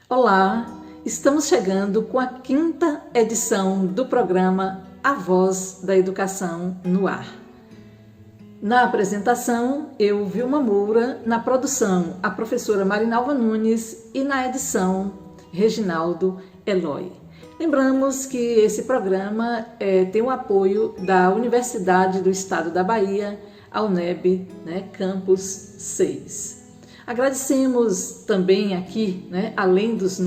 Olá, estamos chegando com a 5ª edição do programa A Voz da Educação no Ar. Na apresentação, eu, Vilma Moura, na produção, a professora Marinalva Nunes e na edição, Reginaldo Eloy. Lembramos que esse programa tem o apoio da Universidade do Estado da Bahia, a UNEB, Campus 6. Agradecemos também aqui, além dos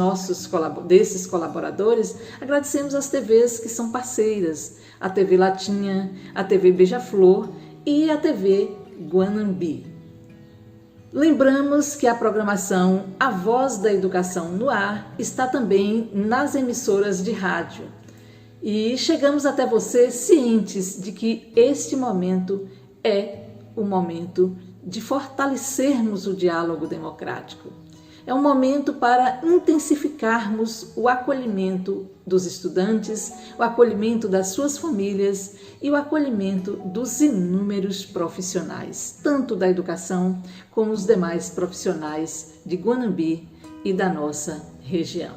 desses colaboradores, agradecemos as TVs que são parceiras, a TV Latinha, a TV Beija-Flor e a TV Guanambi. Lembramos que a programação A Voz da Educação no Ar está também nas emissoras de rádio. E chegamos até você cientes de que este momento é o momento de fortalecermos o diálogo democrático. É um momento para intensificarmos o acolhimento dos estudantes, o acolhimento das suas famílias e o acolhimento dos inúmeros profissionais, tanto da educação como os demais profissionais de Guanambi e da nossa região.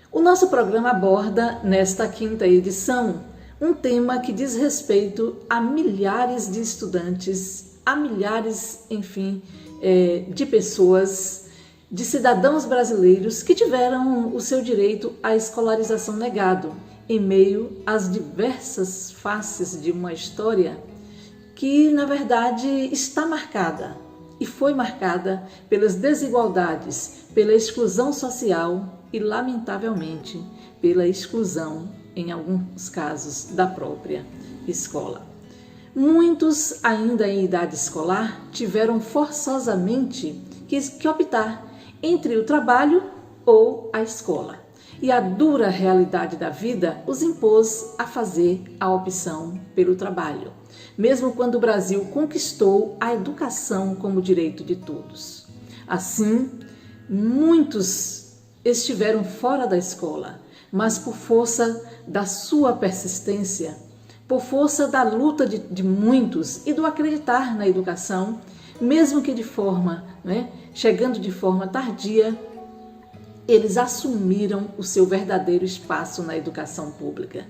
O nosso programa aborda, nesta 5ª edição, um tema que diz respeito a milhares de estudantes, a milhares, enfim, de pessoas, de cidadãos brasileiros que tiveram o seu direito à escolarização negado em meio às diversas faces de uma história que, na verdade, está marcada e foi marcada pelas desigualdades, pela exclusão social e, lamentavelmente, pela exclusão, em alguns casos, da própria escola. Muitos, ainda em idade escolar, tiveram forçosamente que optar entre o trabalho ou a escola. E a dura realidade da vida os impôs a fazer a opção pelo trabalho, mesmo quando o Brasil conquistou a educação como direito de todos. Assim, muitos estiveram fora da escola, mas por força da sua persistência, por força da luta de muitos e do acreditar na educação, mesmo que chegando de forma tardia, eles assumiram o seu verdadeiro espaço na educação pública.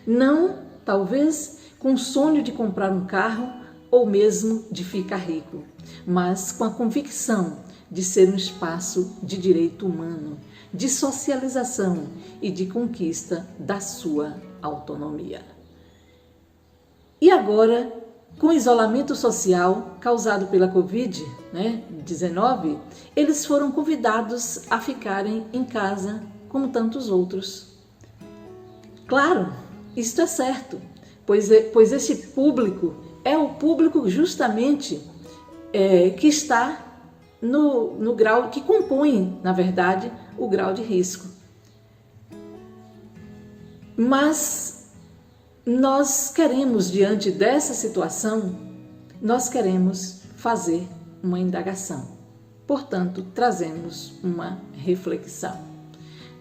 Não, talvez, com o sonho de comprar um carro ou mesmo de ficar rico, mas com a convicção de ser um espaço de direito humano, de socialização e de conquista da sua autonomia. E agora, com o isolamento social causado pela Covid-19, eles foram convidados a ficarem em casa como tantos outros. Claro, isto é certo, pois esse público é o público justamente que está no grau, que compõe, na verdade, o grau de risco. Mas nós queremos, diante dessa situação, nós queremos fazer uma indagação. Portanto, trazemos uma reflexão.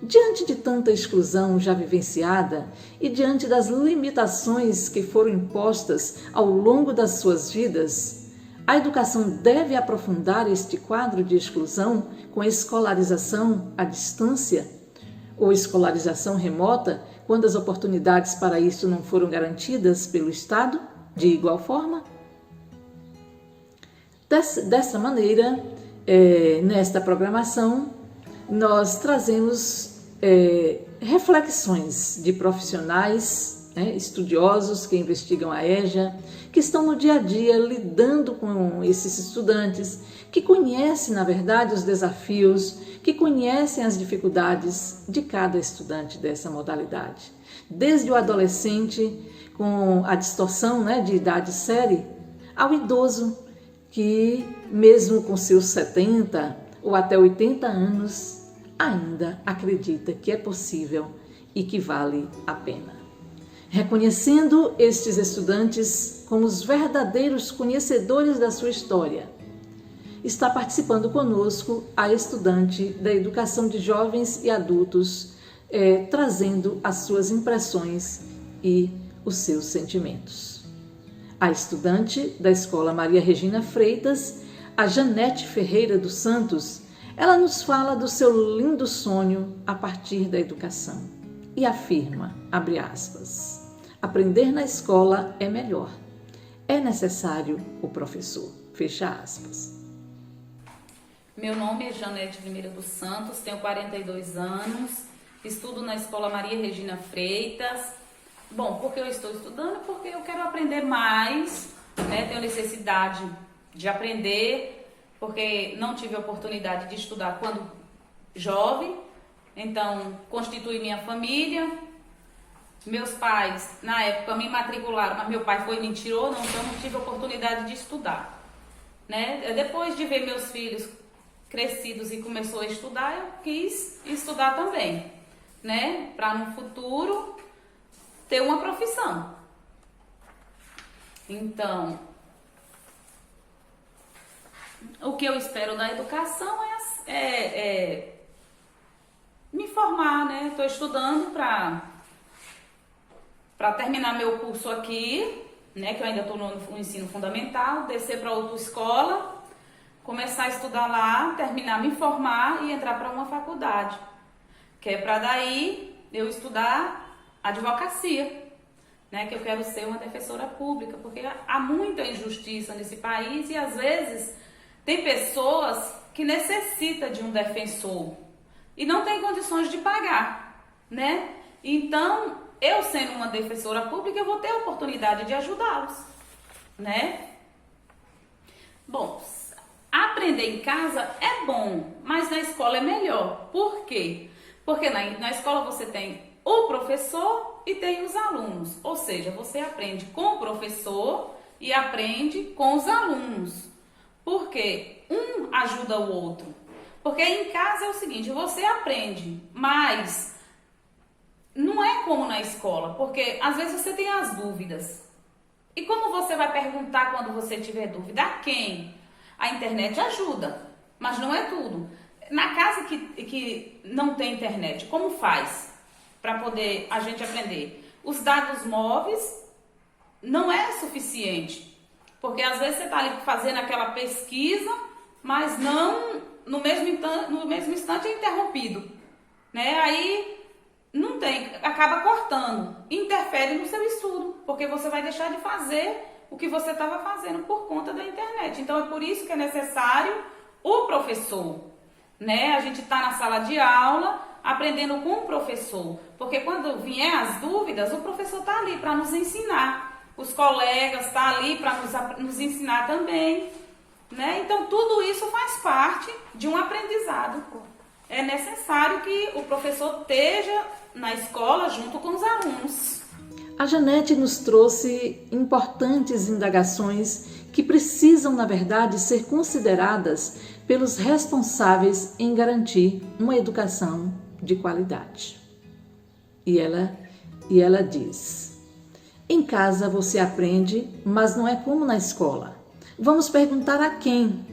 Diante de tanta exclusão já vivenciada e diante das limitações que foram impostas ao longo das suas vidas, a educação deve aprofundar este quadro de exclusão com a escolarização à distância ou escolarização remota, quando as oportunidades para isso não foram garantidas pelo Estado, de igual forma? Dessa maneira, nesta programação, nós trazemos reflexões de profissionais, estudiosos que investigam a EJA, que estão no dia a dia lidando com esses estudantes, que conhecem, na verdade, os desafios, que conhecem as dificuldades de cada estudante dessa modalidade. Desde o adolescente com a distorção de idade série, ao idoso que, mesmo com seus 70 ou até 80 anos, ainda acredita que é possível e que vale a pena. reconhecendo estes estudantes como os verdadeiros conhecedores da sua história. Está participando conosco a estudante da Educação de Jovens e Adultos, trazendo as suas impressões e os seus sentimentos. A estudante da Escola Maria Regina Freitas, a Janete Ferreira dos Santos, ela nos fala do seu lindo sonho a partir da educação e afirma, abre aspas, aprender na escola é melhor. É necessário o professor. Fecha aspas. Meu nome é Janete Ferreira dos Santos, tenho 42 anos, estudo na Escola Maria Regina Freitas. Bom, por que eu estou estudando? Porque eu quero aprender mais, né? Tenho necessidade de aprender, porque não tive a oportunidade de estudar quando jovem, então constituí minha família. Meus pais, na época, me matricularam, mas meu pai foi e me tirou, então não tive a oportunidade de estudar, né? Depois de ver meus filhos crescidos e começou a estudar, eu quis estudar também, né? Para no futuro ter uma profissão. Então, o que eu espero da educação é me formar, né? Estou estudando para terminar meu curso aqui, né? Que eu ainda estou no ensino fundamental, descer para outra escola, começar a estudar lá, terminar, me formar e entrar para uma faculdade, que é para daí eu estudar advocacia, né? Que eu quero ser uma defensora pública, porque há muita injustiça nesse país e às vezes tem pessoas que necessitam de um defensor e não tem condições de pagar, né? Então, eu sendo uma defensora pública, eu vou ter a oportunidade de ajudá-los, né? Bom, aprender em casa é bom, mas na escola é melhor. Por quê? Porque na escola você tem o professor e tem os alunos. Ou seja, você aprende com o professor e aprende com os alunos. Porque um ajuda o outro. Porque em casa é o seguinte, você aprende, mas não é como na escola. Porque às vezes você tem as dúvidas. E como você vai perguntar quando você tiver dúvida? A quem? A internet ajuda, mas não é tudo. Na casa que não tem internet, como faz para poder a gente aprender? Os dados móveis não é suficiente, porque às vezes você está ali fazendo aquela pesquisa, mas não no mesmo instante é interrompido, né? Aí não tem, acaba cortando, interfere no seu estudo, porque você vai deixar de fazer o que você estava fazendo por conta da internet. Então é por isso que é necessário o professor, né? A gente está na sala de aula aprendendo com o professor, porque quando vier as dúvidas, o professor está ali para nos ensinar, os colegas estão ali para nos ensinar também, né? Então tudo isso faz parte de um aprendizado. É necessário que o professor esteja na escola junto com os alunos. A Janete nos trouxe importantes indagações que precisam, na verdade, ser consideradas pelos responsáveis em garantir uma educação de qualidade. E ela diz: em casa você aprende, mas não é como na escola. Vamos perguntar a quem?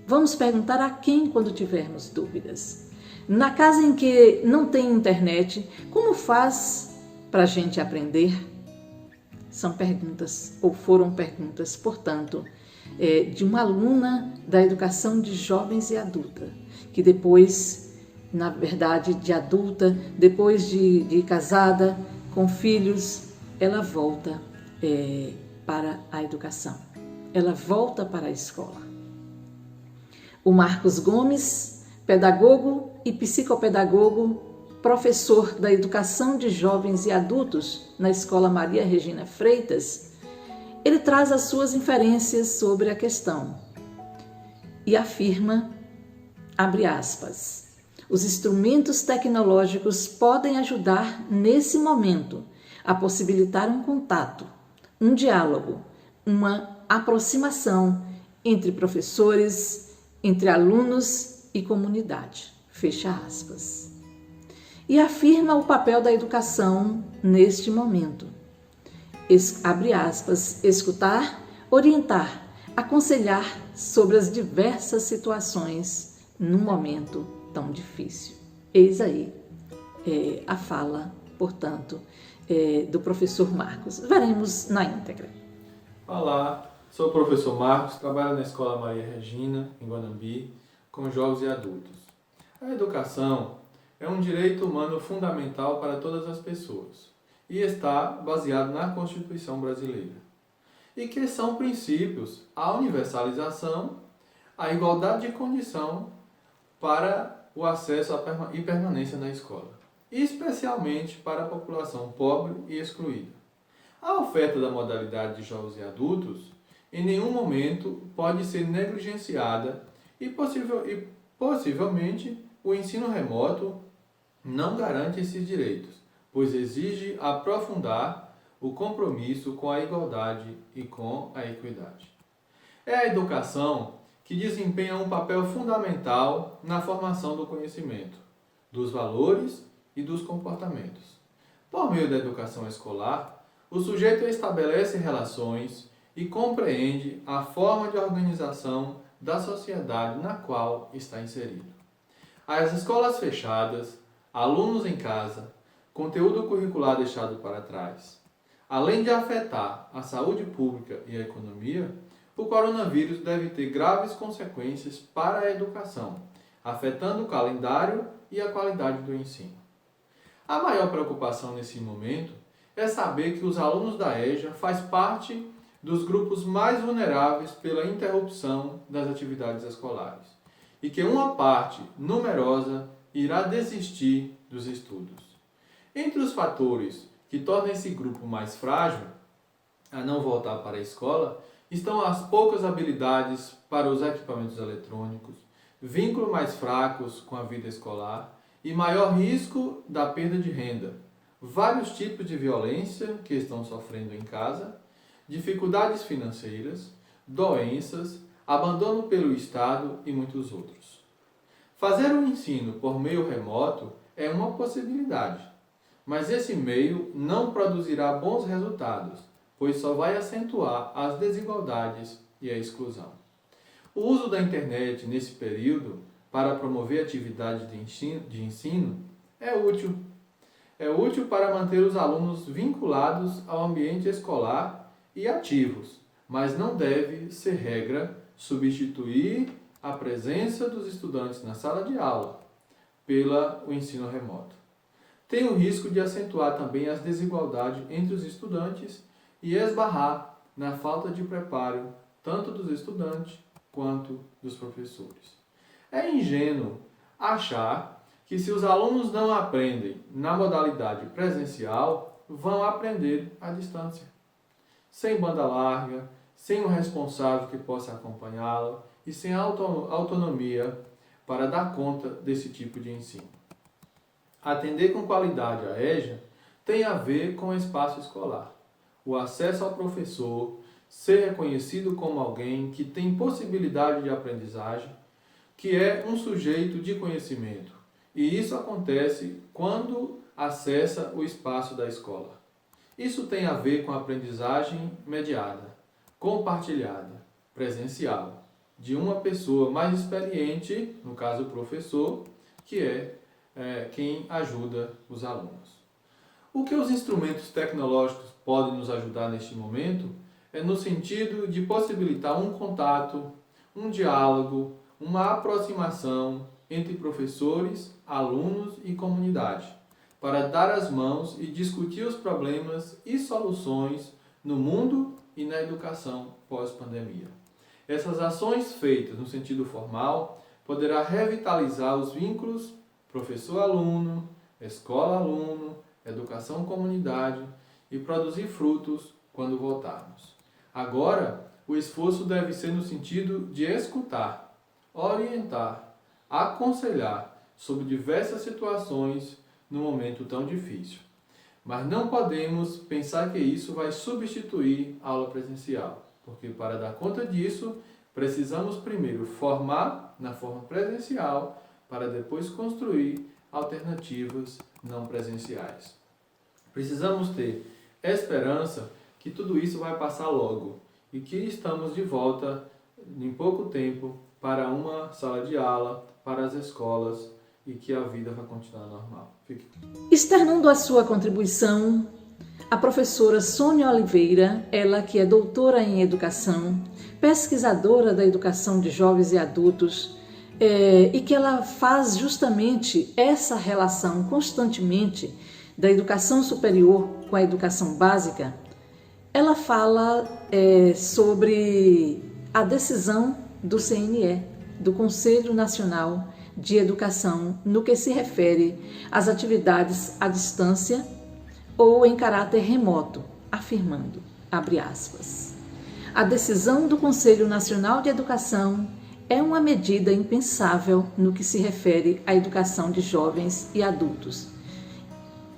Vamos perguntar a quem quando tivermos dúvidas. Na casa em que não tem internet, como faz para a gente aprender? São perguntas, ou foram perguntas, portanto, de uma aluna da Educação de Jovens e Adulta, que depois, na verdade, de adulta, depois de casada, com filhos, ela volta para a educação, ela volta para a escola. O Marcos Gomes, pedagogo e psicopedagogo, professor da Educação de Jovens e Adultos na Escola Maria Regina Freitas, ele traz as suas inferências sobre a questão e afirma, abre aspas, os instrumentos tecnológicos podem ajudar nesse momento a possibilitar um contato, um diálogo, uma aproximação entre professores, entre alunos e comunidade, fecha aspas. e afirma o papel da educação neste momento. Abre aspas, escutar, orientar, aconselhar sobre as diversas situações num momento tão difícil. Eis aí a fala, portanto, do professor Marcos. Veremos na íntegra. Olá, sou o professor Marcos, trabalho na Escola Maria Regina, em Guanambi, com jovens e adultos. A educação é um direito humano fundamental para todas as pessoas e está baseado na Constituição brasileira. E que são princípios a universalização, a igualdade de condição para o acesso e permanência na escola, especialmente para a população pobre e excluída. A oferta da modalidade de jovens e adultos em nenhum momento pode ser negligenciada e possivelmente o ensino remoto não garante esses direitos, pois exige aprofundar o compromisso com a igualdade e com a equidade. É a educação que desempenha um papel fundamental na formação do conhecimento, dos valores e dos comportamentos. Por meio da educação escolar, o sujeito estabelece relações e compreende a forma de organização da sociedade na qual está inserido. As escolas fechadas, alunos em casa, conteúdo curricular deixado para trás. Além de afetar a saúde pública e a economia, o coronavírus deve ter graves consequências para a educação, afetando o calendário e a qualidade do ensino. A maior preocupação nesse momento é saber que os alunos da EJA fazem parte dos grupos mais vulneráveis pela interrupção das atividades escolares e que uma parte numerosa irá desistir dos estudos. Entre os fatores que tornam esse grupo mais frágil a não voltar para a escola estão as poucas habilidades para os equipamentos eletrônicos, vínculos mais fracos com a vida escolar e maior risco da perda de renda, vários tipos de violência que estão sofrendo em casa, dificuldades financeiras, doenças, abandono pelo Estado e muitos outros. Fazer o ensino por meio remoto é uma possibilidade, mas esse meio não produzirá bons resultados, pois só vai acentuar as desigualdades e a exclusão. O uso da internet nesse período para promover atividades de ensino é útil. É útil para manter os alunos vinculados ao ambiente escolar e ativos, mas não deve ser regra substituir a presença dos estudantes na sala de aula pelo ensino remoto. Tem o risco de acentuar também as desigualdades entre os estudantes e esbarrar na falta de preparo tanto dos estudantes quanto dos professores. É ingênuo achar que se os alunos não aprendem na modalidade presencial, vão aprender à distância, sem banda larga, sem um responsável que possa acompanhá-lo e sem autonomia para dar conta desse tipo de ensino. Atender com qualidade a EJA tem a ver com o espaço escolar, o acesso ao professor, ser reconhecido como alguém que tem possibilidade de aprendizagem, que é um sujeito de conhecimento. E isso acontece quando acessa o espaço da escola. Isso tem a ver com a aprendizagem mediada, compartilhada, presencial, de uma pessoa mais experiente, no caso o professor, que é quem ajuda os alunos. O que os instrumentos tecnológicos podem nos ajudar neste momento é no sentido de possibilitar um contato, um diálogo, uma aproximação entre professores, alunos e comunidade, para dar as mãos e discutir os problemas e soluções no mundo e na educação pós-pandemia. Essas ações feitas no sentido formal poderá revitalizar os vínculos professor-aluno, escola-aluno, educação-comunidade e produzir frutos quando voltarmos. Agora, o esforço deve ser no sentido de escutar, orientar, aconselhar sobre diversas situações num momento tão difícil. Mas não podemos pensar que isso vai substituir a aula presencial, porque para dar conta disso, precisamos primeiro formar na forma presencial para depois construir alternativas não presenciais. Precisamos ter esperança que tudo isso vai passar logo e que estamos de volta em pouco tempo para uma sala de aula, para as escolas e que a vida vai continuar normal. Externando a sua contribuição, a professora Sônia Oliveira, ela que é doutora em educação, pesquisadora da educação de jovens e adultos, e que ela faz justamente essa relação constantemente da educação superior com a educação básica, ela fala sobre a decisão do CNE, do Conselho Nacional de Educação, no que se refere às atividades à distância ou em caráter remoto, afirmando, abre aspas, a decisão do Conselho Nacional de Educação é uma medida impensável no que se refere à educação de jovens e adultos,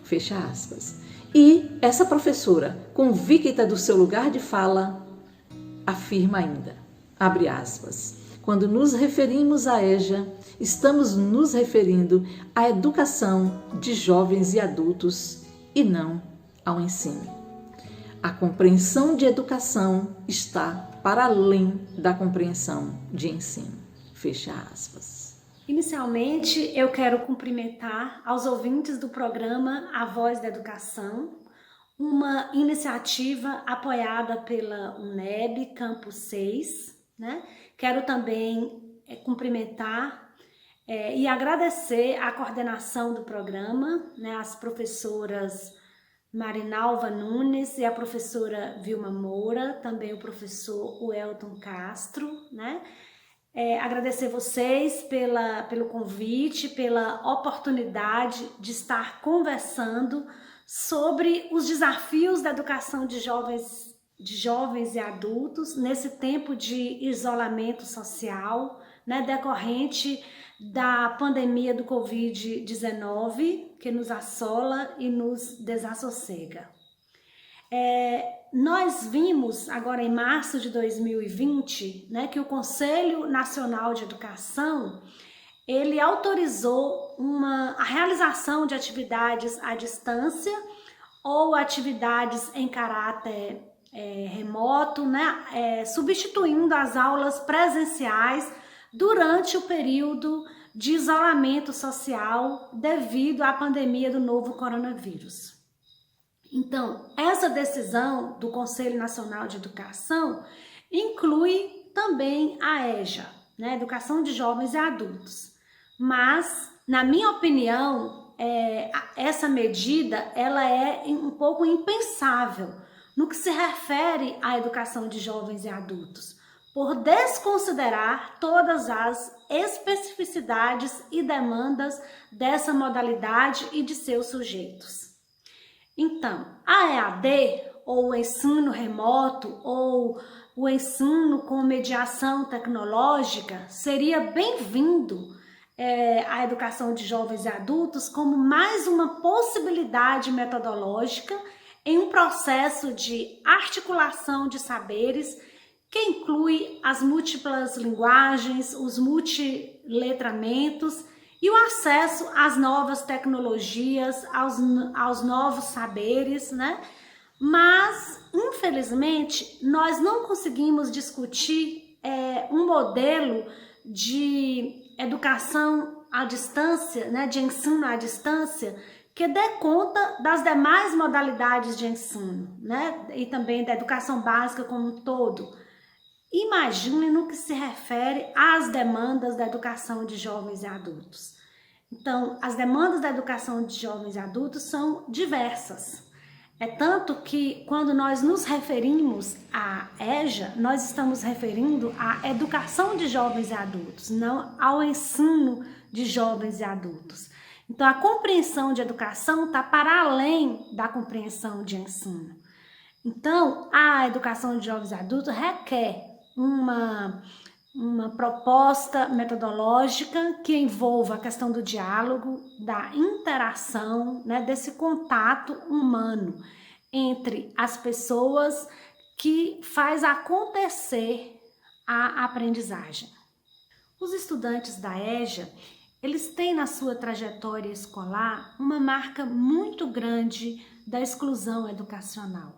fecha aspas. E essa professora, convicta do seu lugar de fala, afirma ainda, abre aspas, quando nos referimos à EJA, estamos nos referindo à educação de jovens e adultos e não ao ensino. A compreensão de educação está para além da compreensão de ensino. Fecha aspas. Inicialmente, eu quero cumprimentar aos ouvintes do programa A Voz da Educação, uma iniciativa apoiada pela UNEB Campus 6, né? Quero também cumprimentar e agradecer a coordenação do programa, né? As professoras Marinalva Nunes e a professora Vilma Moura, também o professor Welton Castro, né? Agradecer vocês pelo convite, pela oportunidade de estar conversando sobre os desafios da educação de jovens e adultos nesse tempo de isolamento social, né, decorrente da pandemia do Covid-19 que nos assola e nos desassossega. Nós vimos agora em março de 2020, né, que o Conselho Nacional de Educação ele autorizou a realização de atividades à distância ou atividades em caráter remoto, né, substituindo as aulas presenciais durante o período de isolamento social devido à pandemia do novo coronavírus. Então, essa decisão do Conselho Nacional de Educação inclui também a EJA, né, Educação de Jovens e Adultos. Mas, na minha opinião, essa medida ela é um pouco impensável no que se refere à educação de jovens e adultos, por desconsiderar todas as especificidades e demandas dessa modalidade e de seus sujeitos. Então, a EAD, ou o ensino remoto, ou o ensino com mediação tecnológica, seria bem-vindo à educação de jovens e adultos como mais uma possibilidade metodológica em um processo de articulação de saberes que inclui as múltiplas linguagens, os multiletramentos e o acesso às novas tecnologias, aos novos saberes, né? Mas, infelizmente, nós não conseguimos discutir um modelo de educação à distância, né? De ensino à distância, que dê conta das demais modalidades de ensino, né? E também da educação básica como um todo. Imagine no que se refere às demandas da educação de jovens e adultos. Então, as demandas da educação de jovens e adultos são diversas. É tanto que, quando nós nos referimos à EJA, nós estamos referindo à educação de jovens e adultos, não ao ensino de jovens e adultos. Então, a compreensão de educação está para além da compreensão de ensino. Então, a educação de jovens e adultos requer uma proposta metodológica que envolva a questão do diálogo, da interação, né, desse contato humano entre as pessoas que faz acontecer a aprendizagem. Os estudantes da EJA, eles têm na sua trajetória escolar uma marca muito grande da exclusão educacional.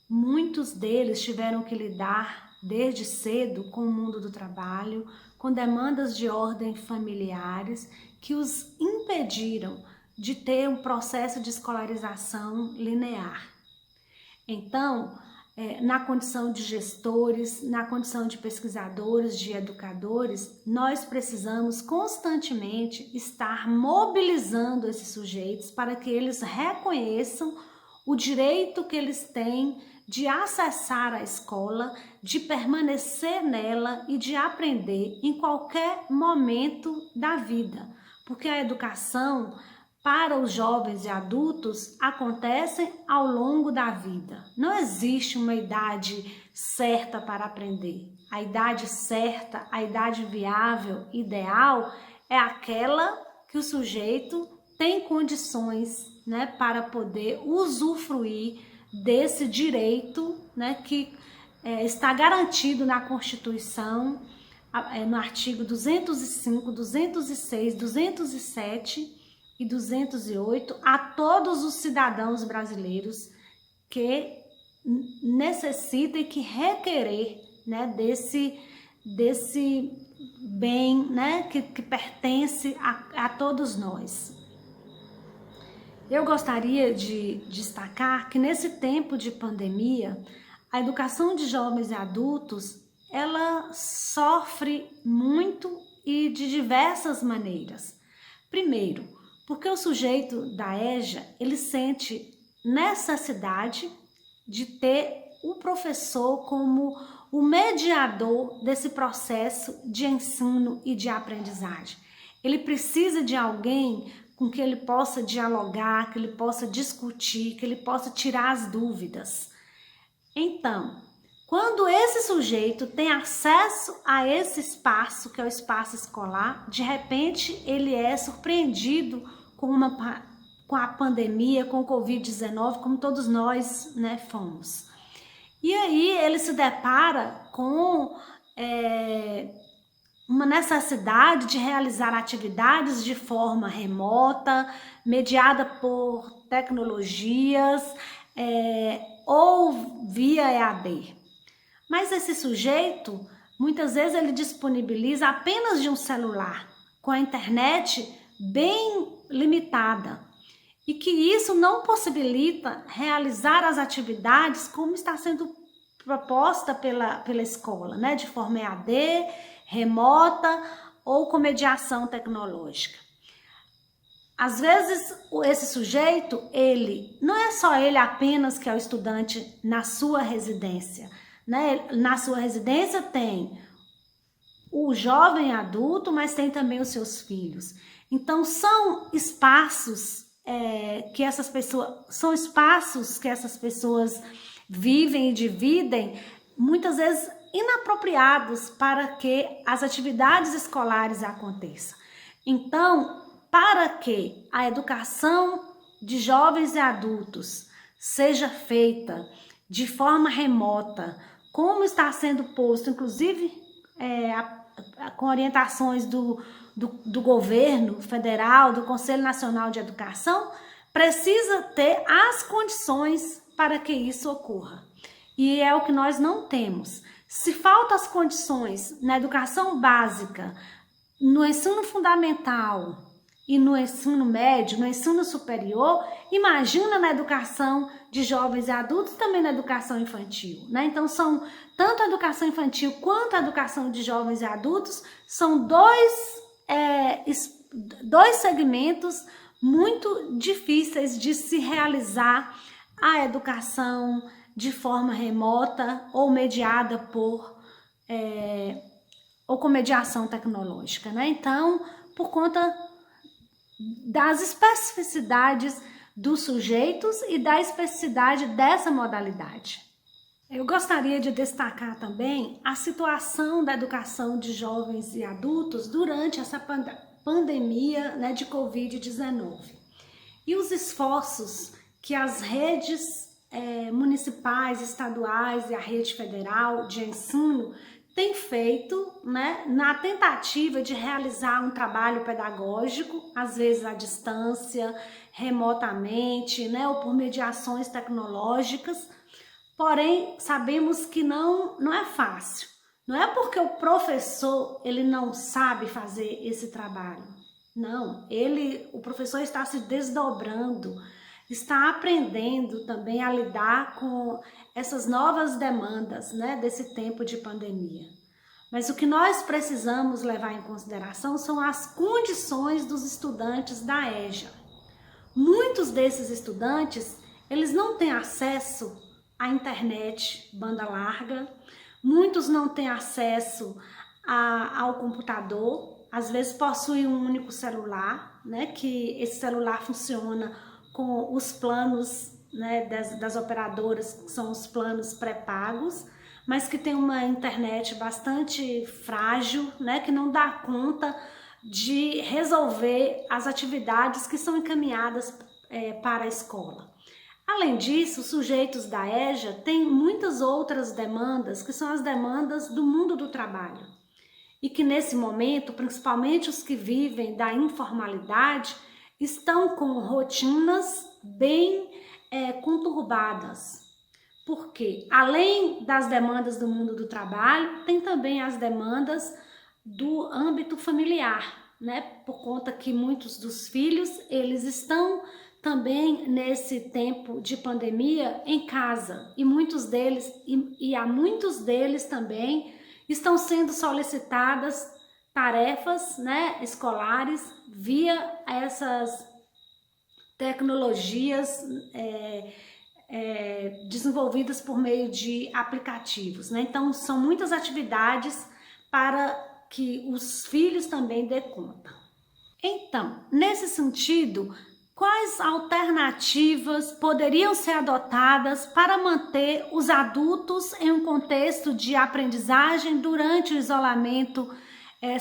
Muitos deles tiveram que lidar desde cedo com o mundo do trabalho, com demandas de ordem familiares que os impediram de ter um processo de escolarização linear. Então, na condição de gestores, na condição de pesquisadores, de educadores, nós precisamos constantemente estar mobilizando esses sujeitos para que eles reconheçam o direito que eles têm de acessar a escola, de permanecer nela e de aprender em qualquer momento da vida, porque a educação para os jovens e adultos acontece ao longo da vida. Não existe uma idade certa para aprender. A idade certa, a idade viável, ideal, é aquela que o sujeito tem condições, né, para poder usufruir desse direito, né, que está garantido na Constituição, no artigo 205, 206, 207 e 208, a todos os cidadãos brasileiros que necessitem, que requerer, né, desse bem, né, que pertence a todos nós. Eu gostaria de destacar que nesse tempo de pandemia, a educação de jovens e adultos, ela sofre muito e de diversas maneiras. Primeiro, porque o sujeito da EJA, ele sente necessidade de ter o professor como o mediador desse processo de ensino e de aprendizagem. Ele precisa de alguém com que ele possa dialogar, que ele possa discutir, que ele possa tirar as dúvidas. Então, quando esse sujeito tem acesso a esse espaço, que é o espaço escolar, de repente ele é surpreendido com a pandemia, com o Covid-19, como todos nós, né, fomos. E aí ele se depara com uma necessidade de realizar atividades de forma remota, mediada por tecnologias ou via EAD. Mas esse sujeito, muitas vezes ele disponibiliza apenas de um celular, com a internet bem limitada, e que isso não possibilita realizar as atividades como está sendo proposta pela escola, né, de forma EAD, remota ou com mediação tecnológica. Às vezes, esse sujeito, ele não é só ele apenas que é o estudante na sua residência, né? Na sua residência tem o jovem adulto, mas tem também os seus filhos. Então, são espaços que essas pessoas vivem e dividem, muitas vezes inapropriados para que as atividades escolares aconteçam. Então, para que a educação de jovens e adultos seja feita de forma remota, como está sendo posto, inclusive com orientações do governo federal, do Conselho Nacional de Educação, precisa ter as condições para que isso ocorra. E é o que nós não temos. Se faltam as condições na educação básica, no ensino fundamental e no ensino médio, no ensino superior, imagina na educação de jovens e adultos, também na educação infantil, né? Então, são tanto a educação infantil quanto a educação de jovens e adultos, são dois segmentos muito difíceis de se realizar a educação de forma remota ou mediada ou com mediação tecnológica, né? Então, por conta das especificidades dos sujeitos e da especificidade dessa modalidade. Eu gostaria de destacar também a situação da educação de jovens e adultos durante essa pandemia, né, de Covid-19 e os esforços que as redes municipais, estaduais e a rede federal de ensino tem feito, né, na tentativa de realizar um trabalho pedagógico, às vezes à distância, remotamente, né, ou por mediações tecnológicas. Porém, sabemos que não é fácil. Não é porque o professor ele não sabe fazer esse trabalho. Não, o professor está se desdobrando, está aprendendo também a lidar com essas novas demandas, né, desse tempo de pandemia. Mas o que nós precisamos levar em consideração são as condições dos estudantes da EJA. Muitos desses estudantes, eles não têm acesso à internet, banda larga, muitos não têm acesso ao computador, às vezes possuem um único celular, né, que esse celular funciona com os planos, né, das operadoras, que são os planos pré-pagos, mas que tem uma internet bastante frágil, né, que não dá conta de resolver as atividades que são encaminhadas para a escola. Além disso, os sujeitos da EJA têm muitas outras demandas, que são as demandas do mundo do trabalho. E que nesse momento, principalmente os que vivem da informalidade, estão com rotinas bem conturbadas. Porque, além das demandas do mundo do trabalho, tem também as demandas do âmbito familiar, né? Por conta que muitos dos filhos, eles estão também nesse tempo de pandemia em casa, e muitos deles, e a muitos deles também estão sendo solicitadas tarefas, né, escolares via essas tecnologias desenvolvidas por meio de aplicativos, né? Então são muitas atividades para que os filhos também dê conta. Então, nesse sentido, quais alternativas poderiam ser adotadas para manter os adultos em um contexto de aprendizagem durante o isolamento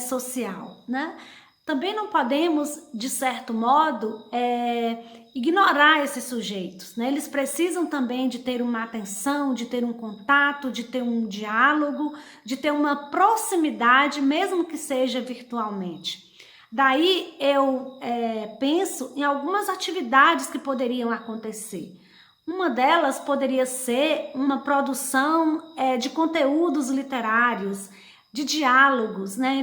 social, né? Também não podemos, de certo modo, ignorar esses sujeitos, né? Eles precisam também de ter uma atenção, de ter um contato, de ter um diálogo, de ter uma proximidade, mesmo que seja virtualmente. Daí eu penso em algumas atividades que poderiam acontecer. Uma delas poderia ser uma produção de conteúdos literários, de diálogos, né,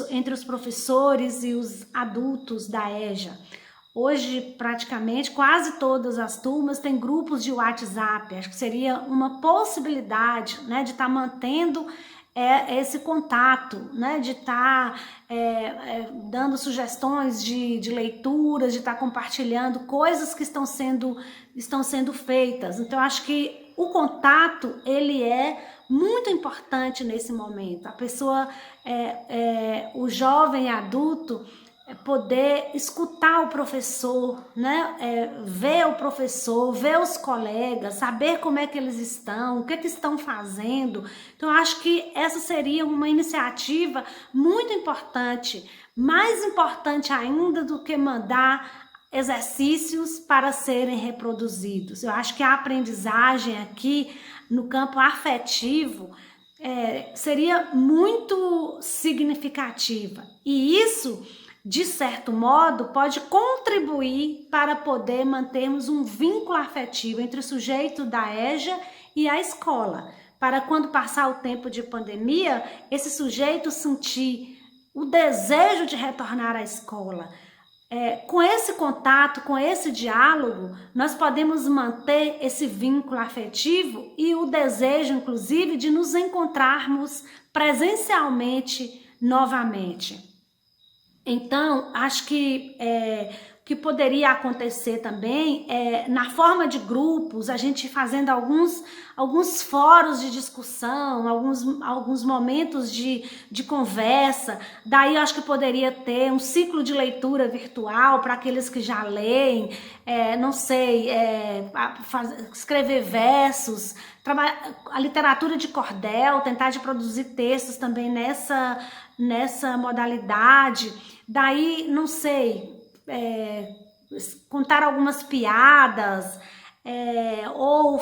entre os professores e os adultos da EJA. Hoje, praticamente, quase todas as turmas têm grupos de WhatsApp. Acho que seria uma possibilidade, né, de estar mantendo esse contato, né, de estar dando sugestões de leituras, de estar compartilhando coisas que estão sendo feitas. Então, acho que o contato, ele é muito importante nesse momento. A pessoa, o jovem adulto, poder escutar o professor, né? Ver o professor, ver os colegas, saber como é que eles estão, o que estão fazendo. Então, acho que essa seria uma iniciativa muito importante, mais importante ainda do que mandar exercícios para serem reproduzidos. Eu acho que a aprendizagem aqui no campo afetivo seria muito significativa. E isso, de certo modo, pode contribuir para poder mantermos um vínculo afetivo entre o sujeito da EJA e a escola, para quando passar o tempo de pandemia, esse sujeito sentir o desejo de retornar à escola. Com esse contato, com esse diálogo, nós podemos manter esse vínculo afetivo e o desejo, inclusive, de nos encontrarmos presencialmente novamente. Então, acho que que poderia acontecer também na forma de grupos, a gente fazendo alguns fóruns de discussão, alguns momentos de conversa. Daí eu acho que poderia ter um ciclo de leitura virtual para aqueles que já leem, não sei, escrever versos, a literatura de cordel, tentar de produzir textos também nessa modalidade. Daí, não sei, contar algumas piadas, ou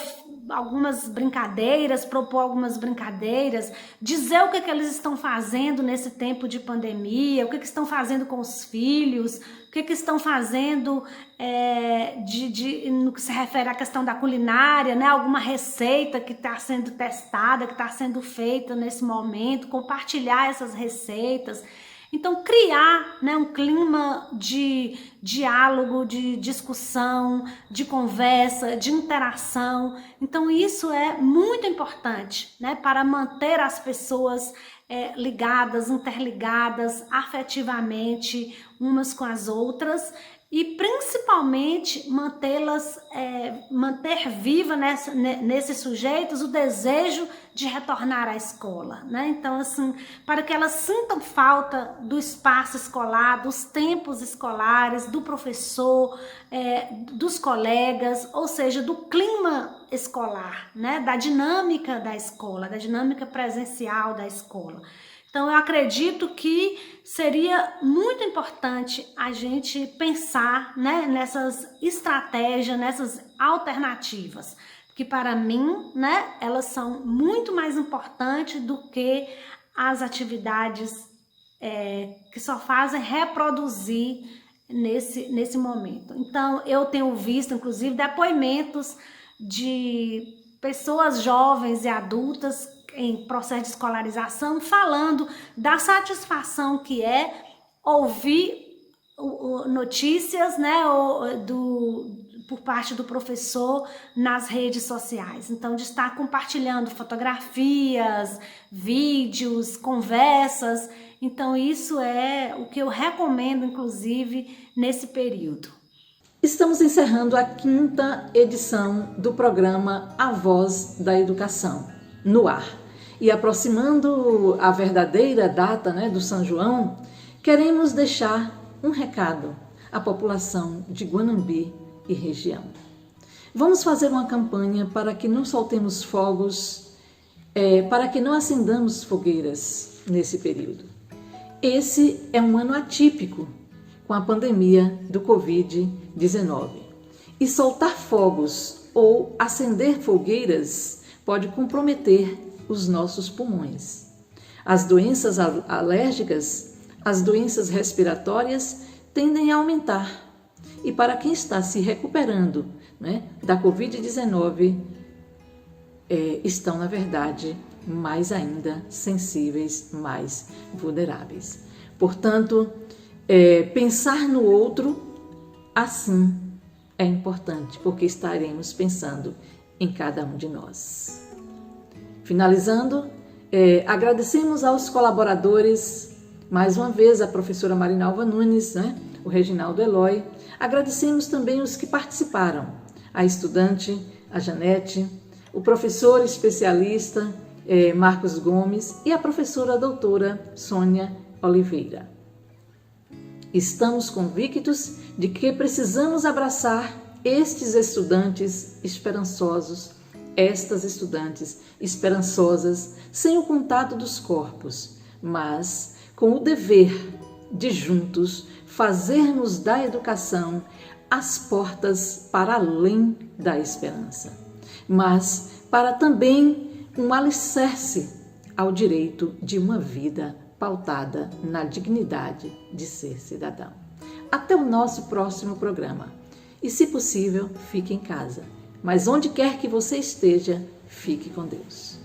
algumas brincadeiras, propor algumas brincadeiras, dizer o que eles estão fazendo nesse tempo de pandemia, o que estão fazendo com os filhos, o que estão fazendo no que se refere à questão da culinária, né? Alguma receita que está sendo testada, que está sendo feita nesse momento, compartilhar essas receitas. Então, criar, né, um clima de diálogo, de discussão, de conversa, de interação. Então, isso é muito importante, né, para manter as pessoas ligadas, interligadas afetivamente umas com as outras e principalmente manter viva nesses sujeitos o desejo de retornar à escola, né? Então, assim, para que elas sintam falta do espaço escolar, dos tempos escolares, do professor, dos colegas, ou seja, do clima escolar, né? Da dinâmica da escola, da dinâmica presencial da escola. Então, eu acredito que seria muito importante a gente pensar, né, nessas estratégias, nessas alternativas, que para mim, né, elas são muito mais importantes do que as atividades que só fazem reproduzir nesse momento. Então, eu tenho visto, inclusive, depoimentos de pessoas jovens e adultas em processo de escolarização, falando da satisfação que é ouvir notícias, né, por parte do professor nas redes sociais. Então, de estar compartilhando fotografias, vídeos, conversas. Então, isso é o que eu recomendo, inclusive, nesse período. Estamos encerrando a 5ª edição do programa A Voz da Educação, no ar. E aproximando a verdadeira data, né, do São João, queremos deixar um recado à população de Guanambi e região. Vamos fazer uma campanha para que não soltemos fogos, para que não acendamos fogueiras nesse período. Esse é um ano atípico com a pandemia do Covid-19. E soltar fogos ou acender fogueiras pode comprometer os nossos pulmões. As doenças alérgicas, as doenças respiratórias tendem a aumentar. E para quem está se recuperando, né, da Covid-19, estão, na verdade, mais ainda sensíveis, mais vulneráveis. Portanto, pensar no outro assim é importante, porque estaremos pensando em cada um de nós. Finalizando, agradecemos aos colaboradores, mais uma vez a professora Marinalva Nunes, né, o Reginaldo Eloy. Agradecemos também os que participaram, a estudante, a Janete, o professor especialista Marcos Gomes e a professora doutora Sônia Oliveira. Estamos convictos de que precisamos abraçar estes estudantes esperançosos, estas estudantes esperançosas, sem o contato dos corpos, mas com o dever de juntos fazermos da educação as portas para além da esperança, mas para também um alicerce ao direito de uma vida pautada na dignidade de ser cidadão. Até o nosso próximo programa. E, se possível, fique em casa. Mas onde quer que você esteja, fique com Deus.